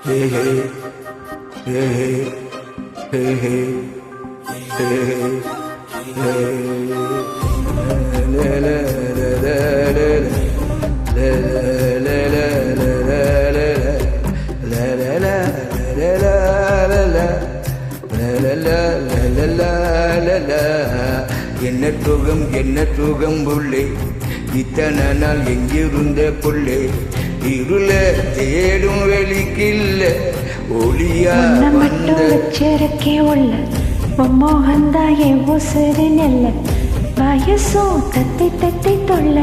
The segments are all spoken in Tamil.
Hey hey hey hey hey hey hey la la la la la la la la la. என்ன சுகம் புள்ளே, இத்தனை நாள் எங்கிருந்த புள்ளே, இருள தேடும் வெளிக்கில்ல ஒளியா வந்த வச்சிருக்கே உள்ள மோகந்தாயே உசுறு நெல்ல வயசோ தத்தி தத்தி தொல்ல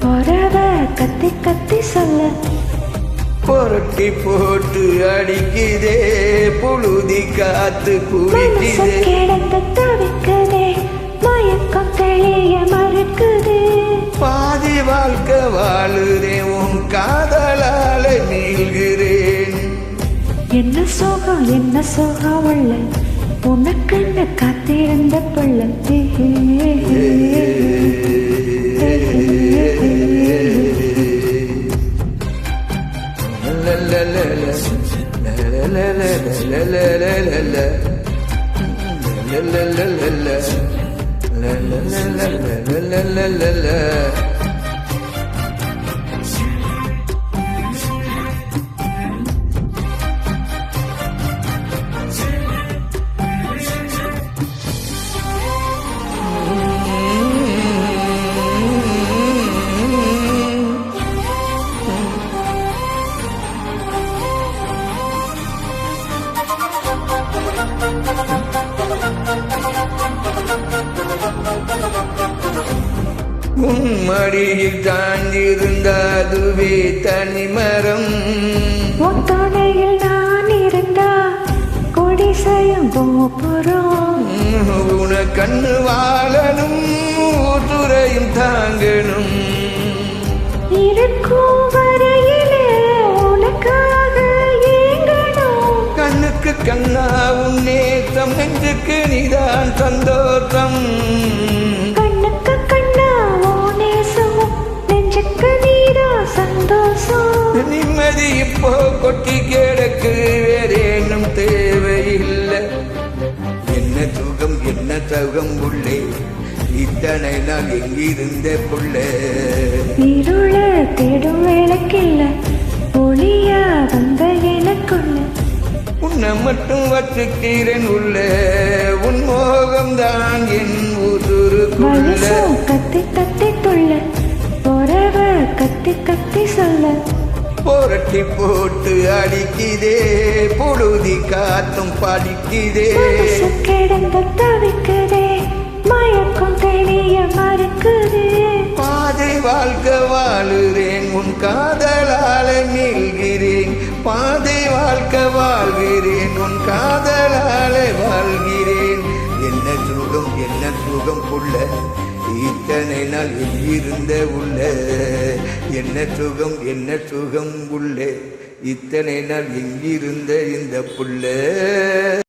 பொறவ கத்தி கத்தி சொல்ல புரட்டி போட்டு அடிக்குதே புழுதி காத்து குடிக்குதே கிடந்து தவிக்குதே மயக்கம் தெளிய மறுக்குதே பாதி வாழ்க்கை வாழுதே உன் காதலால நீள்கிறேன் என்ன சோகம் உள்ள உனக்கு காத்திருந்த பிள்ளை உன்மடியில் தாண்டிருந்ததுவே தனிமரம் ஒத்தனையில் நான் இருந்தா கொடிசையும் கோபுரம் உன கண்ணு வாழனும் துறையும் தாங்கணும் இருக்கும் வரையிலே உனக்காக ஏங்கணும் கண்ணுக்கு கண்ணா உன் நேசம் நெஞ்சுக்கு நீதான் சந்தோஷம் கண்ணுக்கு கண்ணா உன் நேசம் நெஞ்சுக்கு நீதான் சந்தோஷம் நிம்மதி இப்போ கொட்டி கிடக்கு வேறேனும் தேவையில்லை என்ன சுகம் உள்ளே இத்தனை நாள் எங்கிருந்த புள்ளே இருள தேடும் விளக்கில்ல ஒளியா வந்த எனக்குள்ள உன்னை மட்டும் வச்சுக்கிறேன் உள்ள உன் மோகம் தான் என் உசுருக்குள்ள கத்தி கத்தி துள்ள பொறவ கத்தி கத்தி சொல்ல புரட்டி போட்டு அடிக்குதே புழுதி காத்தும் படிக்குதே கிடந்து தவிக்குதே மயக்கம் தெளிய மறுக்குதே பாதை வாழ்க்கை வாழுறேன் உன் காதலால மீள்கிறேன் பாதை வாழ்க்கை வாழ்கிறேன் உன் காதலால வாழ்கிறேன் என்ன சுகம் புள்ள இத்தனை நாள் எங்கிருந்த உள்ள என்ன சுகம் உள்ளே இத்தனை நாள் எங்கிருந்த இந்த புள்ள